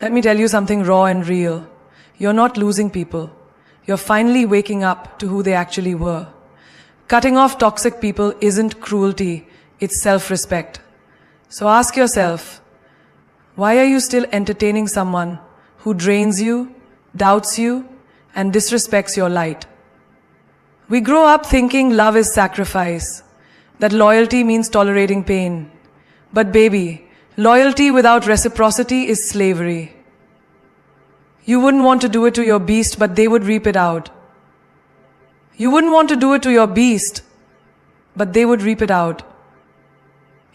Let me tell you something raw and real. You're not losing people. You're finally waking up to who they actually were. Cutting off toxic people isn't cruelty, it's self-respect. So ask yourself, why are you still entertaining someone who drains you, doubts you, and disrespects your light? We grow up thinking love is sacrifice, that loyalty means tolerating pain. But baby, loyalty without reciprocity is slavery. You wouldn't want to do it to your beast, but they would reap it out. You wouldn't want to do it to your beast, but they would reap it out.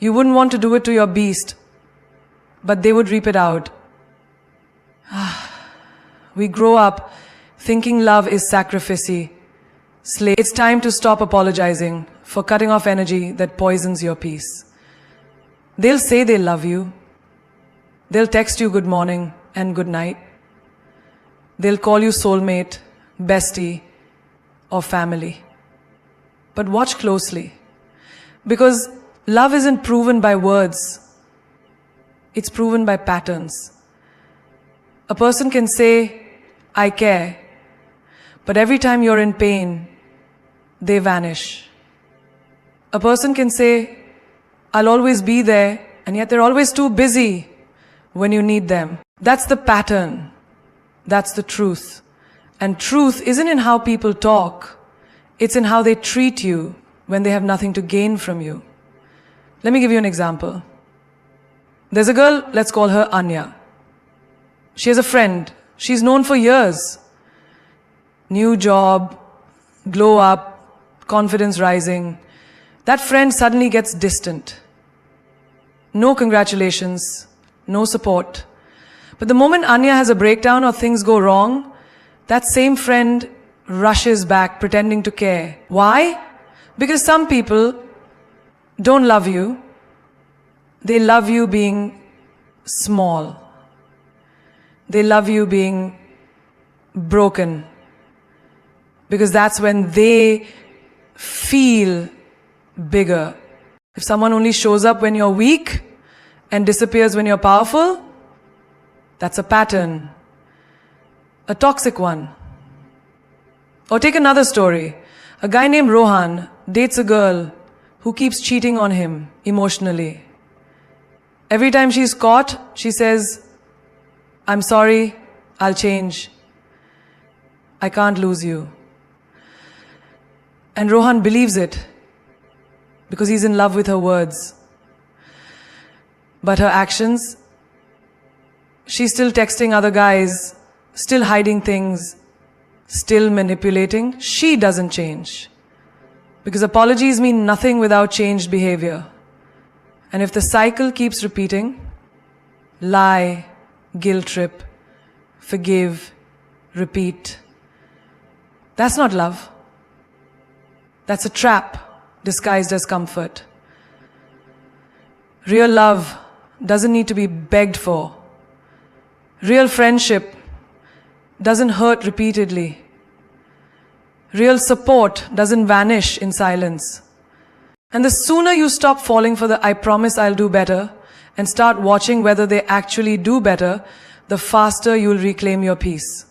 You wouldn't want to do it to your beast, but they would reap it out. We grow up thinking love is sacrifice. It's time to stop apologizing for cutting off energy that poisons your peace. They'll say they love you. They'll text you good morning and good night. They'll call you soulmate, bestie, or family. But watch closely, because love isn't proven by words. It's proven by patterns. A person can say, I care, but every time you're in pain, they vanish. A person can say, I'll always be there, and yet they're always too busy when you need them. That's the pattern. That's the truth. And truth isn't in how people talk. It's in how they treat you when they have nothing to gain from you. Let me give you an example. There's a girl, let's call her Anya. She has a friend. She's known for years. New job, glow up, confidence rising. That friend suddenly gets distant. No congratulations, no support. But the moment Anya has a breakdown or things go wrong, that same friend rushes back pretending to care. Why? Because some people don't love you. They love you being small. They love you being broken. Because that's when they feel bigger. If someone only shows up when you're weak and disappears when you're powerful, that's a pattern. A toxic one. Or take another story. A guy named Rohan dates a girl who keeps cheating on him emotionally. Every time she's caught, she says, I'm sorry, I'll change. I can't lose you. And Rohan believes it because he's in love with her words. But her actions, she's still texting other guys, still hiding things, still manipulating. She doesn't change. Because apologies mean nothing without changed behavior. And if the cycle keeps repeating, lie, guilt trip, forgive, repeat, that's not love. That's a trap disguised as comfort. Real love doesn't need to be begged for. Real friendship doesn't hurt repeatedly. Real support doesn't vanish in silence. And the sooner you stop falling for the I promise I'll do better and start watching whether they actually do better, the faster you'll reclaim your peace.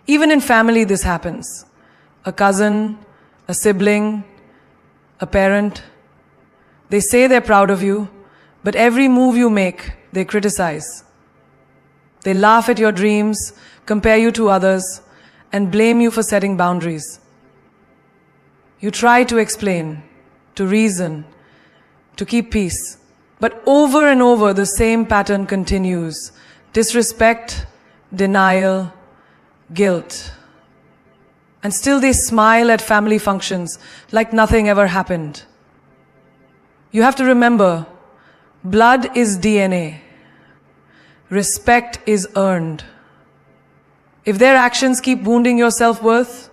Even in family this happens. A cousin, a sibling, a parent, they say they're proud of you, but every move you make, they criticize. They laugh at your dreams, compare you to others, and blame you for setting boundaries. You try to explain, to reason, to keep peace. But over and over, the same pattern continues. Disrespect, denial, guilt. And still they smile at family functions like nothing ever happened. You have to remember, blood is DNA. Respect is earned. If their actions keep wounding your self-worth,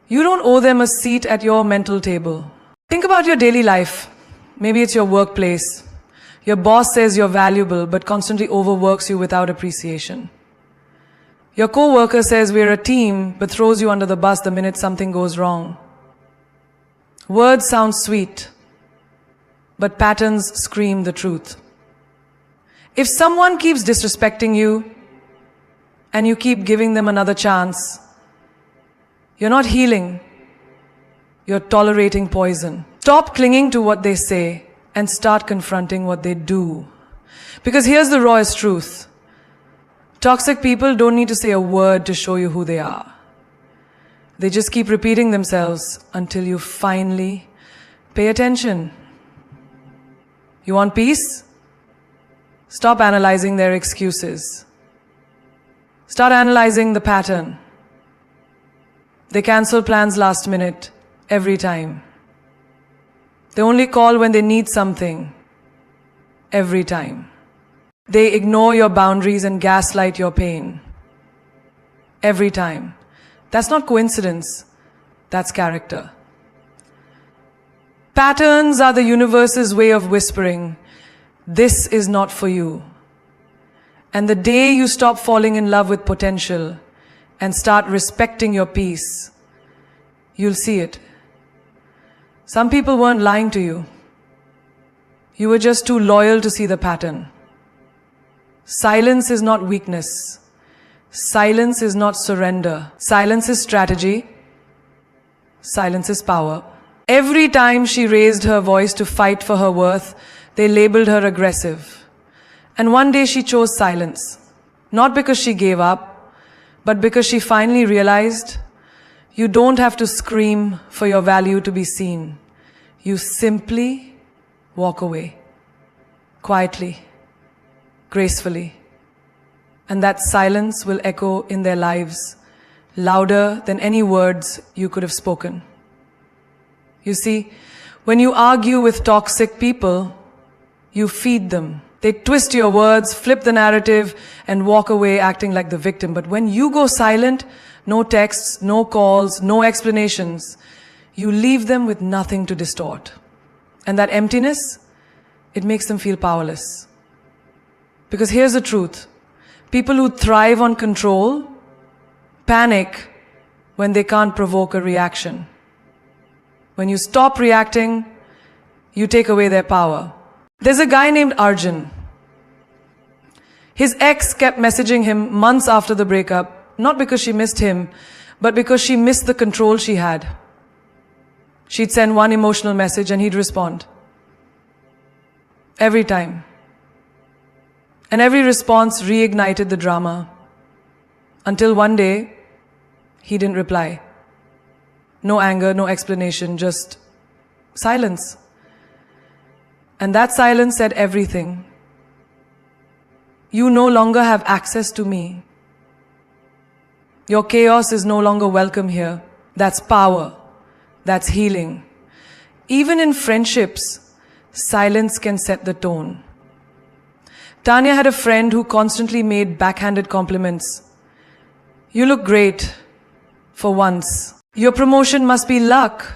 you don't owe them a seat at your mental table. Think about your daily life. Maybe it's your workplace. Your boss says you're valuable but constantly overworks you without appreciation. Your co-worker says we're a team but throws you under the bus the minute something goes wrong. Words sound sweet, but patterns scream the truth. If someone keeps disrespecting you and you keep giving them another chance, you're not healing, you're tolerating poison. Stop clinging to what they say and start confronting what they do. Because here's the rawest truth. Toxic people don't need to say a word to show you who they are. They just keep repeating themselves until you finally pay attention. You want peace? Stop analyzing their excuses. Start analyzing the pattern. They cancel plans last minute, every time. They only call when they need something, every time. They ignore your boundaries and gaslight your pain, every time. That's not coincidence, that's character. Patterns are the universe's way of whispering, this is not for you. And the day you stop falling in love with potential and start respecting your peace, you'll see it. Some people weren't lying to you. You were just too loyal to see the pattern. Silence is not weakness. Silence is not surrender. Silence is strategy. Silence is power. Every time she raised her voice to fight for her worth, they labeled her aggressive. And one day she chose silence. Not because she gave up, but because she finally realized you don't have to scream for your value to be seen. You simply walk away. Quietly. Gracefully. And that silence will echo in their lives louder than any words you could have spoken. You see, when you argue with toxic people, you feed them. They twist your words, flip the narrative, and walk away acting like the victim. But when you go silent, no texts, no calls, no explanations, you leave them with nothing to distort. And that emptiness, it makes them feel powerless. Because here's the truth. People who thrive on control panic when they can't provoke a reaction. When you stop reacting, you take away their power. There's a guy named Arjun. His ex kept messaging him months after the breakup, not because she missed him, but because she missed the control she had. She'd send one emotional message and he'd respond. Every time. And every response reignited the drama. Until one day, he didn't reply. No anger, no explanation, just silence. And that silence said everything. You no longer have access to me. Your chaos is no longer welcome here. That's power. That's healing. Even in friendships, silence can set the tone. Tanya had a friend who constantly made backhanded compliments. You look great, for once. Your promotion must be luck.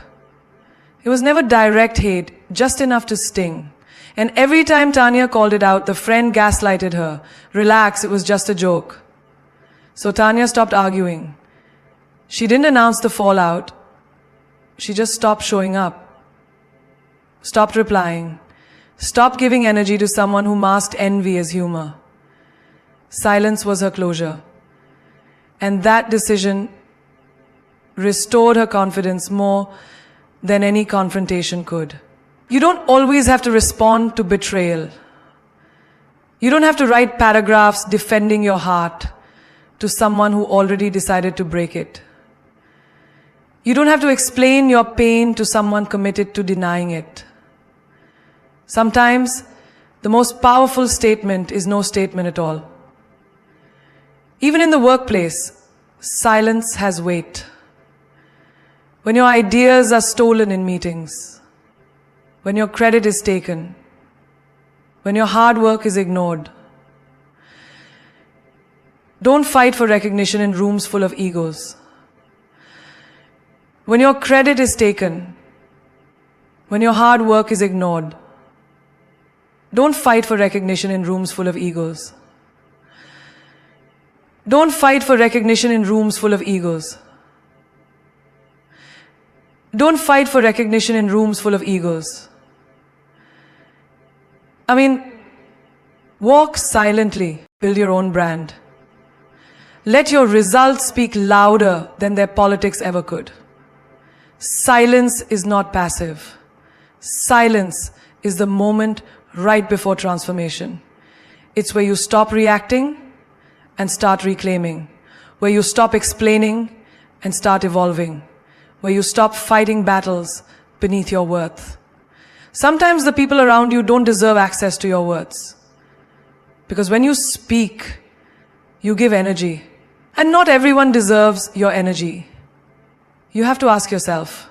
It was never direct hate, just enough to sting. And every time Tanya called it out, the friend gaslighted her. Relax, it was just a joke. So Tanya stopped arguing. She didn't announce the fallout. She just stopped showing up. Stopped replying. Stopped giving energy to someone who masked envy as humor. Silence was her closure. And that decision restored her confidence more than any confrontation could. You don't always have to respond to betrayal. You don't have to write paragraphs defending your heart to someone who already decided to break it. You don't have to explain your pain to someone committed to denying it. Sometimes, the most powerful statement is no statement at all. Even in the workplace, silence has weight. When your ideas are stolen in meetings, when your credit is taken, when your hard work is ignored, don't fight for recognition in rooms full of egos. When your credit is taken, when your hard work is ignored, don't fight for recognition in rooms full of egos. Don't fight for recognition in rooms full of egos. Don't fight for recognition in rooms full of egos. I mean, Walk silently, build your own brand. Let your results speak louder than their politics ever could. Silence is not passive. Silence is the moment right before transformation. It's where you stop reacting and start reclaiming, where you stop explaining and start evolving, where you stop fighting battles beneath your worth. Sometimes the people around you don't deserve access to your words. Because when you speak, you give energy. And not everyone deserves your energy. You have to ask yourself,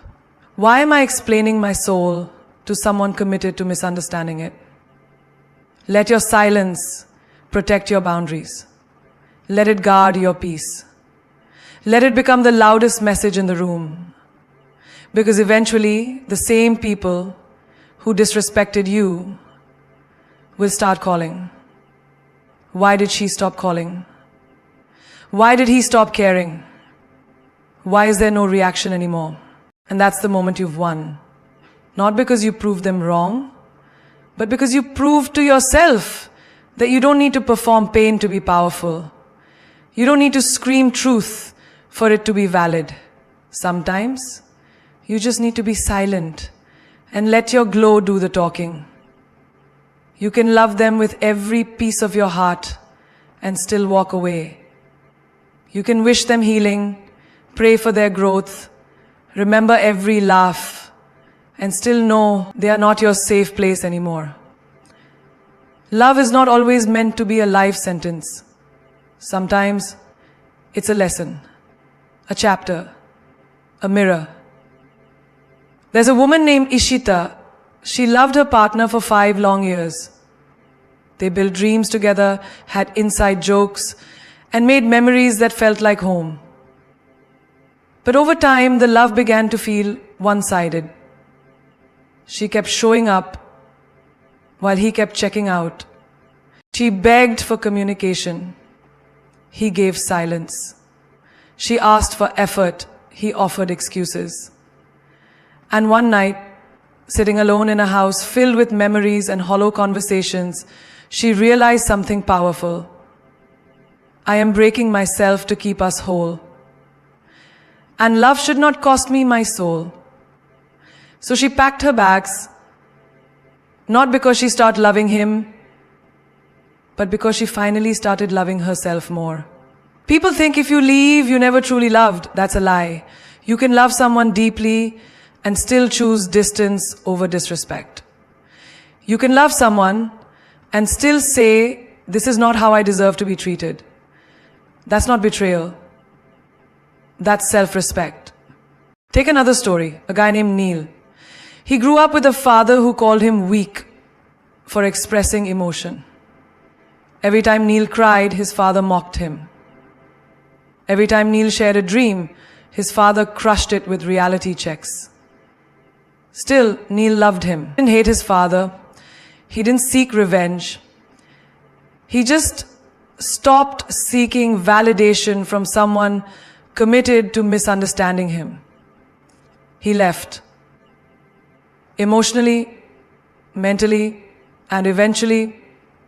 why am I explaining my soul to someone committed to misunderstanding it? Let your silence protect your boundaries. Let it guard your peace. Let it become the loudest message in the room. Because eventually, the same people who disrespected you will start calling. Why did she stop calling? Why did he stop caring? Why is there no reaction anymore? And that's the moment you've won. Not because you proved them wrong, but because you proved to yourself that you don't need to perform pain to be powerful. You don't need to scream truth for it to be valid. Sometimes, you just need to be silent and let your glow do the talking. You can love them with every piece of your heart and still walk away. You can wish them healing, pray for their growth, remember every laugh, and still know they are not your safe place anymore. Love is not always meant to be a life sentence. Sometimes it's a lesson, a chapter, a mirror. There's a woman named Ishita. She loved her partner for 5 long years. They built dreams together, had inside jokes, and made memories that felt like home. But over time, the love began to feel one-sided. She kept showing up while he kept checking out. She begged for communication. He gave silence. She asked for effort. He offered excuses. And one night, sitting alone in a house filled with memories and hollow conversations, she realized something powerful. I am breaking myself to keep us whole. And love should not cost me my soul. So she packed her bags, not because she started loving him, but because she finally started loving herself more. People think if you leave, you never truly loved. That's a lie. You can love someone deeply and still choose distance over disrespect. You can love someone and still say, this is not how I deserve to be treated. That's not betrayal. That's self-respect. Take another story, a guy named Neil. He grew up with a father who called him weak for expressing emotion. Every time Neil cried, his father mocked him. Every time Neil shared a dream, his father crushed it with reality checks. Still, Neil loved him. He didn't hate his father. He didn't seek revenge. He just stopped seeking validation from someone committed to misunderstanding him. He left. Emotionally, mentally, and eventually,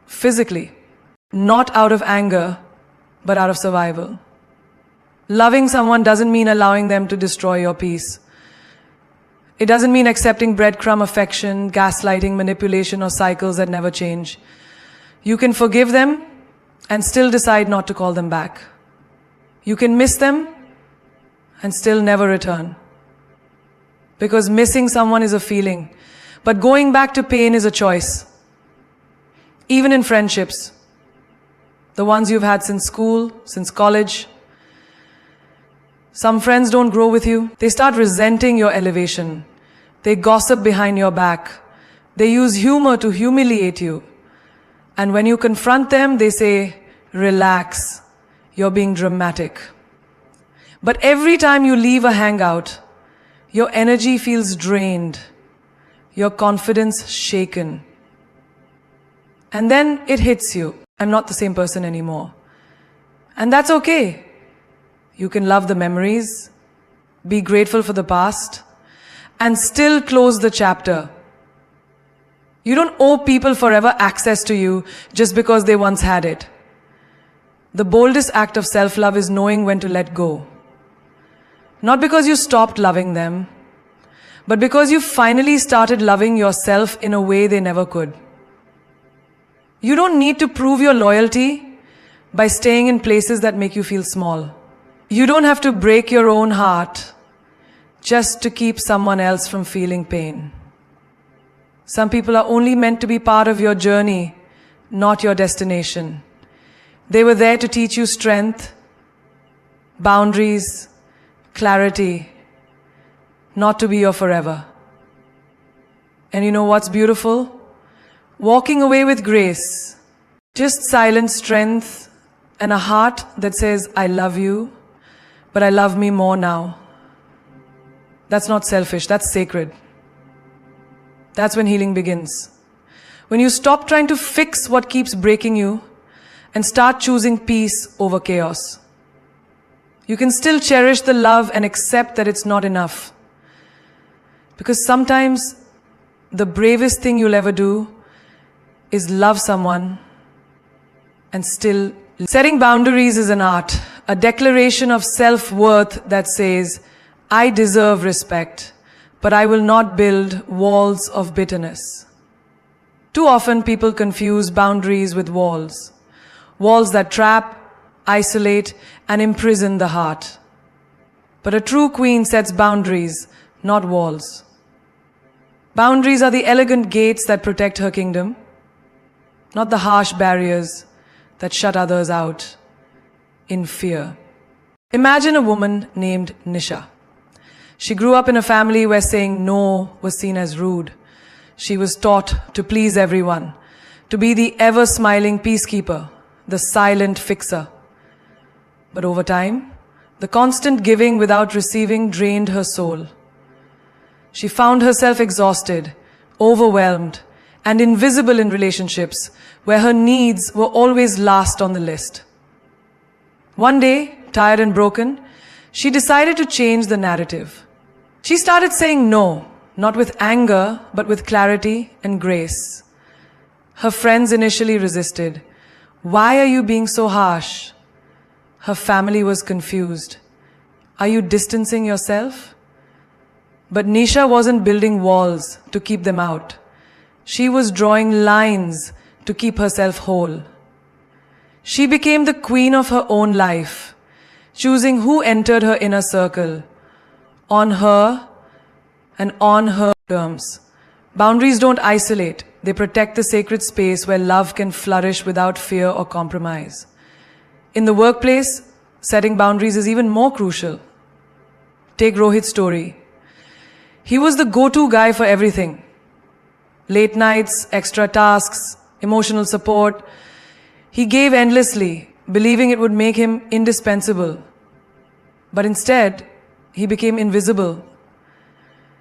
physically. Not out of anger, but out of survival. Loving someone doesn't mean allowing them to destroy your peace. It doesn't mean accepting breadcrumb affection, gaslighting, manipulation, or cycles that never change. You can forgive them and still decide not to call them back. You can miss them and still never return. Because missing someone is a feeling, but going back to pain is a choice. Even in friendships, the ones you've had since school, since college. Some friends don't grow with you. They start resenting your elevation. They gossip behind your back. They use humor to humiliate you. And when you confront them, they say, relax, you're being dramatic. But every time you leave a hangout, your energy feels drained, your confidence shaken. And then it hits you. I'm not the same person anymore. And that's okay. You can love the memories, be grateful for the past, and still close the chapter. You don't owe people forever access to you just because they once had it. The boldest act of self-love is knowing when to let go. Not because you stopped loving them, but because you finally started loving yourself in a way they never could. You don't need to prove your loyalty by staying in places that make you feel small. You don't have to break your own heart just to keep someone else from feeling pain. Some people are only meant to be part of your journey, not your destination. They were there to teach you strength, boundaries, clarity, not to be your forever. And you know what's beautiful? Walking away with grace, just silent strength and a heart that says, I love you, but I love me more now. That's not selfish, that's sacred. That's when healing begins. When you stop trying to fix what keeps breaking you and start choosing peace over chaos. You can still cherish the love and accept that it's not enough. Because sometimes the bravest thing you'll ever do is love someone and still. Setting boundaries is an art, a declaration of self-worth that says, I deserve respect, but I will not build walls of bitterness. Too often people confuse boundaries with walls. Walls that trap, isolate, and imprison the heart. But a true queen sets boundaries, not walls. Boundaries are the elegant gates that protect her kingdom, not the harsh barriers that shut others out in fear. Imagine a woman named Nisha. She grew up in a family where saying no was seen as rude. She was taught to please everyone, to be the ever-smiling peacekeeper, the silent fixer. But over time, the constant giving without receiving drained her soul. She found herself exhausted, overwhelmed, and invisible in relationships where her needs were always last on the list. One day, tired and broken, she decided to change the narrative. She started saying no, not with anger, but with clarity and grace. Her friends initially resisted. Why are you being so harsh? Her family was confused. Are you distancing yourself? But Nisha wasn't building walls to keep them out. She was drawing lines to keep herself whole. She became the queen of her own life, choosing who entered her inner circle, on her and on her terms. Boundaries don't isolate. They protect the sacred space where love can flourish without fear or compromise. In the workplace, setting boundaries is even more crucial. Take Rohit's story. He was the go-to guy for everything. Late nights, extra tasks, emotional support. He gave endlessly, believing it would make him indispensable. But instead, he became invisible.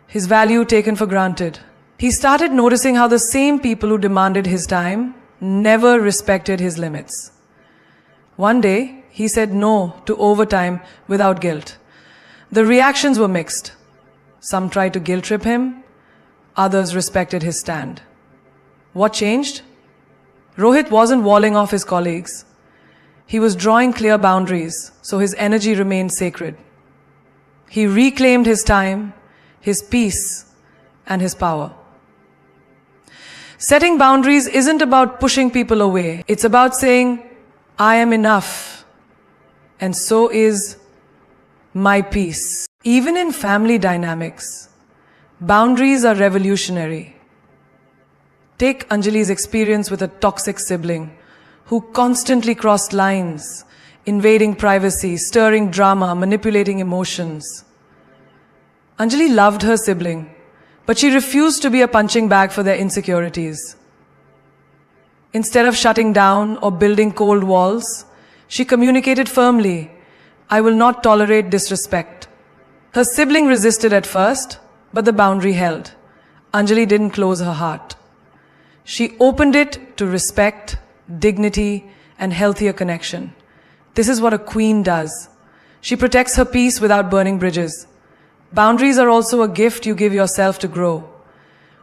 His value taken for granted. He started noticing how the same people who demanded his time never respected his limits. One day, he said no to overtime without guilt. The reactions were mixed. Some tried to guilt trip him, others respected his stand. What changed? Rohit wasn't walling off his colleagues. He was drawing clear boundaries, so his energy remained sacred. He reclaimed his time, his peace, and his power. Setting boundaries isn't about pushing people away. It's about saying, I am enough, and so is my peace. Even in family dynamics, boundaries are revolutionary. Take Anjali's experience with a toxic sibling who constantly crossed lines, invading privacy, stirring drama, manipulating emotions. Anjali loved her sibling, but she refused to be a punching bag for their insecurities. Instead of shutting down or building cold walls, she communicated firmly, I will not tolerate disrespect. Her sibling resisted at first, but the boundary held. Anjali didn't close her heart. She opened it to respect, dignity, and healthier connection. This is what a queen does. She protects her peace without burning bridges. Boundaries are also a gift you give yourself to grow.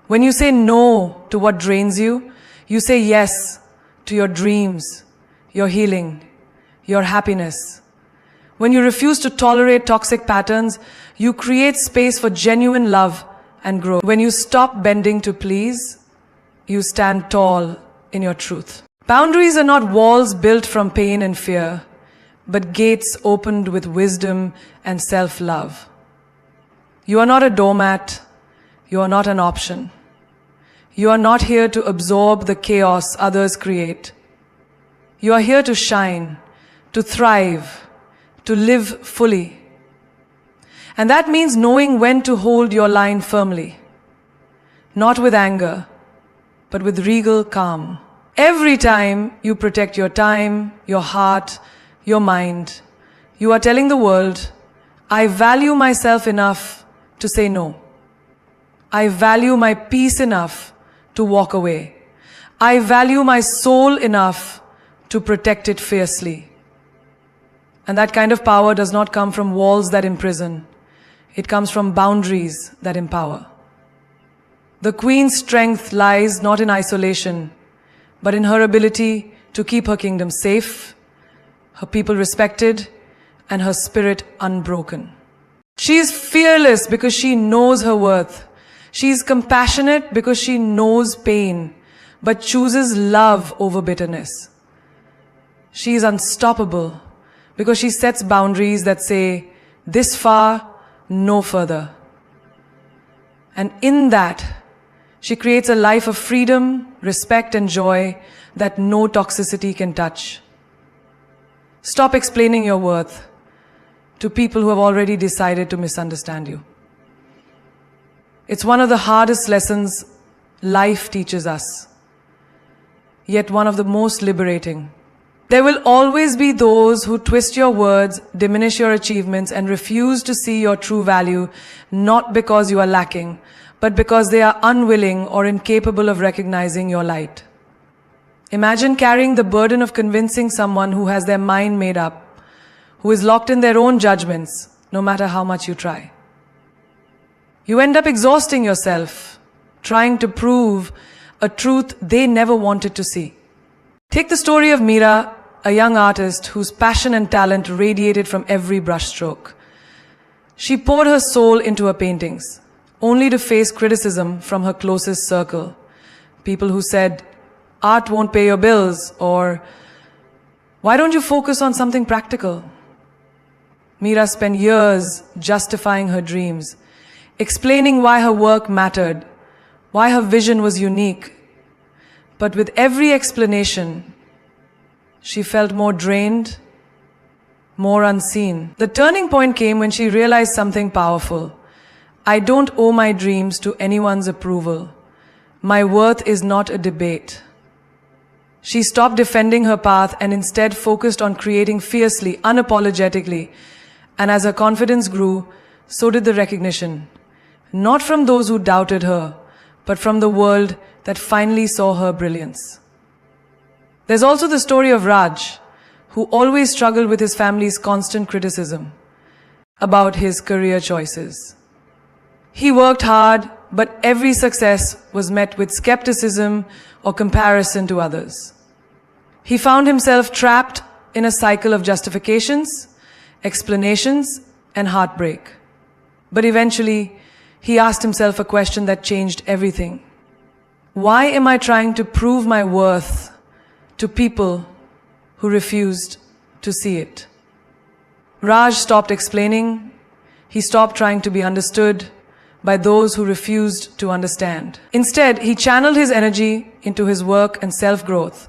When you say no to what drains you, you say yes to your dreams, your healing, your happiness. When you refuse to tolerate toxic patterns, you create space for genuine love and growth. When you stop bending to please, you stand tall in your truth. Boundaries are not walls built from pain and fear, but gates opened with wisdom and self-love. You are not a doormat. You are not an option. You are not here to absorb the chaos others create. You are here to shine, to thrive, to live fully. And that means knowing when to hold your line firmly, not with anger, but with regal calm. Every time you protect your time, your heart, your mind, you are telling the world, I value myself enough to say no. I value my peace enough to walk away. I value my soul enough to protect it fiercely. And that kind of power does not come from walls that imprison. It comes from boundaries that empower. The Queen's strength lies not in isolation, but in her ability to keep her kingdom safe, her people respected, and her spirit unbroken. She is fearless because she knows her worth. She is compassionate because she knows pain, but chooses love over bitterness. She is unstoppable because she sets boundaries that say, this far, no further. And in that, she creates a life of freedom, respect, and joy that no toxicity can touch. Stop explaining your worth to people who have already decided to misunderstand you. It's one of the hardest lessons life teaches us, yet one of the most liberating. There will always be those who twist your words, diminish your achievements, and refuse to see your true value, not because you are lacking, but because they are unwilling or incapable of recognizing your light. Imagine carrying the burden of convincing someone who has their mind made up, who is locked in their own judgments, no matter how much you try. You end up exhausting yourself, trying to prove a truth they never wanted to see. Take the story of Meera, a young artist whose passion and talent radiated from every brushstroke. She poured her soul into her paintings, only to face criticism from her closest circle. People who said, art won't pay your bills, or why don't you focus on something practical? Meera spent years justifying her dreams, explaining why her work mattered, why her vision was unique. But with every explanation, she felt more drained, more unseen. The turning point came when she realized something powerful. I don't owe my dreams to anyone's approval. My worth is not a debate. She stopped defending her path and instead focused on creating fiercely, unapologetically. And as her confidence grew, so did the recognition. Not from those who doubted her, but from the world that finally saw her brilliance. There's also the story of Raj, who always struggled with his family's constant criticism about his career choices. He worked hard, but every success was met with skepticism or comparison to others. He found himself trapped in a cycle of justifications, explanations, and heartbreak. But eventually, he asked himself a question that changed everything. Why am I trying to prove my worth to people who refused to see it? Raj stopped explaining. He stopped trying to be understood by those who refused to understand. Instead, he channeled his energy into his work and self-growth.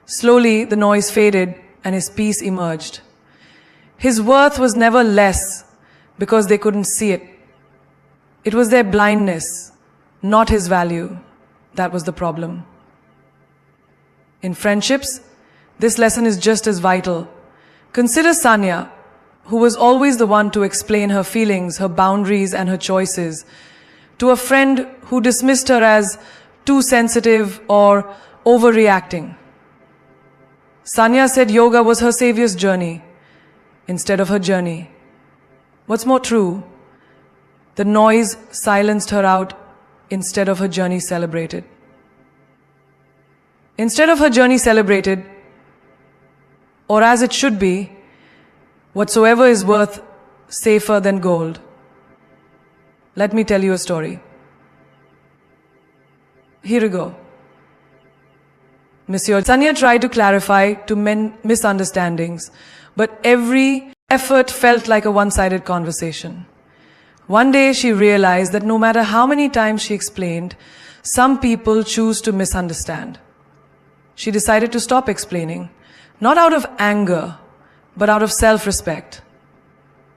Slowly, the noise faded and his peace emerged. His worth was never less because they couldn't see it. It was their blindness, not his value, that was the problem. In friendships, this lesson is just as vital. Consider Sanya, who was always the one to explain her feelings, her boundaries, and her choices, to a friend who dismissed her as too sensitive or overreacting. Sanya said yoga was her savior's journey instead of her journey. What's more true, the noise silenced her out instead of her journey celebrated. Instead of her journey celebrated, or as it should be, whatsoever is worth safer than gold. Let me tell you a story. Here we go. Monsieur Sanya tried to clarify to mend misunderstandings, but every effort felt like a one-sided conversation. One day she realized that no matter how many times she explained, some people choose to misunderstand. She decided to stop explaining, not out of anger, but out of self-respect.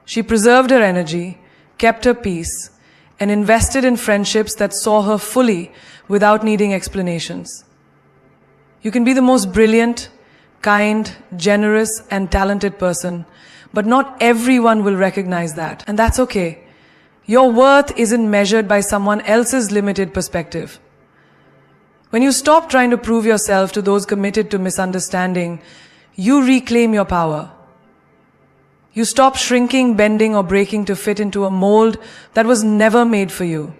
She preserved her energy, kept her peace, and invested in friendships that saw her fully without needing explanations. You can be the most brilliant, kind, generous, and talented person, but not everyone will recognize that, and that's okay. Your worth isn't measured by someone else's limited perspective. When you stop trying to prove yourself to those committed to misunderstanding, you reclaim your power. You stop shrinking, bending, or breaking to fit into a mold that was never made for you.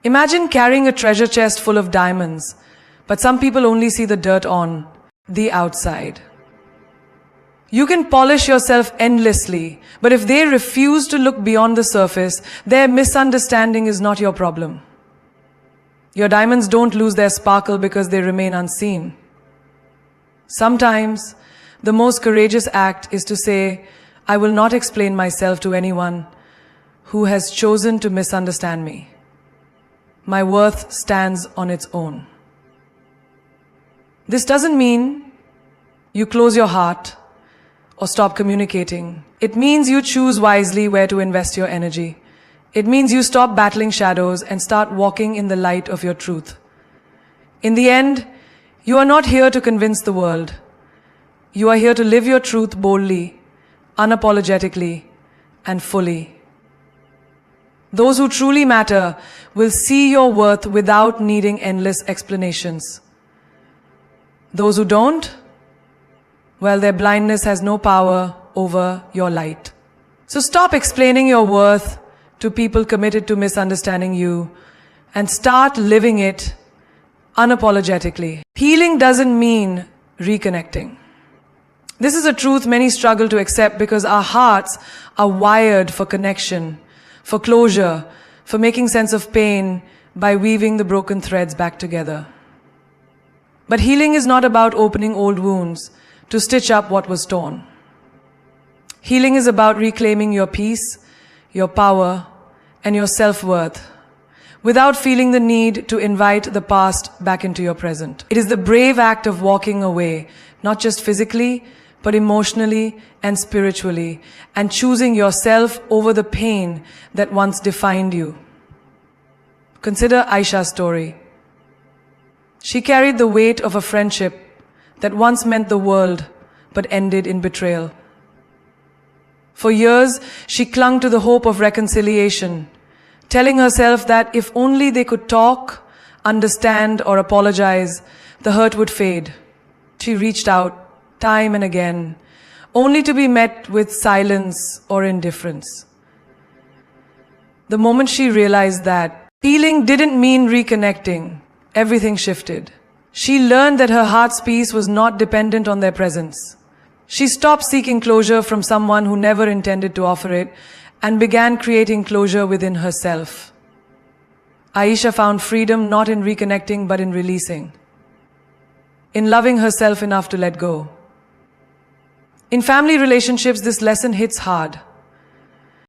Imagine carrying a treasure chest full of diamonds, but some people only see the dirt on the outside. You can polish yourself endlessly, but if they refuse to look beyond the surface, their misunderstanding is not your problem. Your diamonds don't lose their sparkle because they remain unseen. Sometimes, the most courageous act is to say, I will not explain myself to anyone who has chosen to misunderstand me. My worth stands on its own. This doesn't mean you close your heart or stop communicating. It means you choose wisely where to invest your energy. It means you stop battling shadows and start walking in the light of your truth. In the end, you are not here to convince the world. You are here to live your truth boldly, unapologetically, and fully. Those who truly matter will see your worth without needing endless explanations. Those who don't, well, their blindness has no power over your light. So stop explaining your worth to people committed to misunderstanding you and start living it unapologetically. Healing doesn't mean reconnecting. This is a truth many struggle to accept because our hearts are wired for connection, for closure, for making sense of pain by weaving the broken threads back together. But healing is not about opening old wounds to stitch up what was torn. Healing is about reclaiming your peace, your power, and your self-worth without feeling the need to invite the past back into your present. It is the brave act of walking away, not just physically, but emotionally and spiritually, and choosing yourself over the pain that once defined you. Consider Aisha's story. She carried the weight of a friendship that once meant the world, but ended in betrayal. For years, she clung to the hope of reconciliation, telling herself that if only they could talk, understand, or apologize, the hurt would fade. She reached out time and again, only to be met with silence or indifference. The moment she realized that healing didn't mean reconnecting, everything shifted. She learned that her heart's peace was not dependent on their presence. She stopped seeking closure from someone who never intended to offer it and began creating closure within herself. Aisha found freedom not in reconnecting but in releasing, in loving herself enough to let go. In family relationships, this lesson hits hard.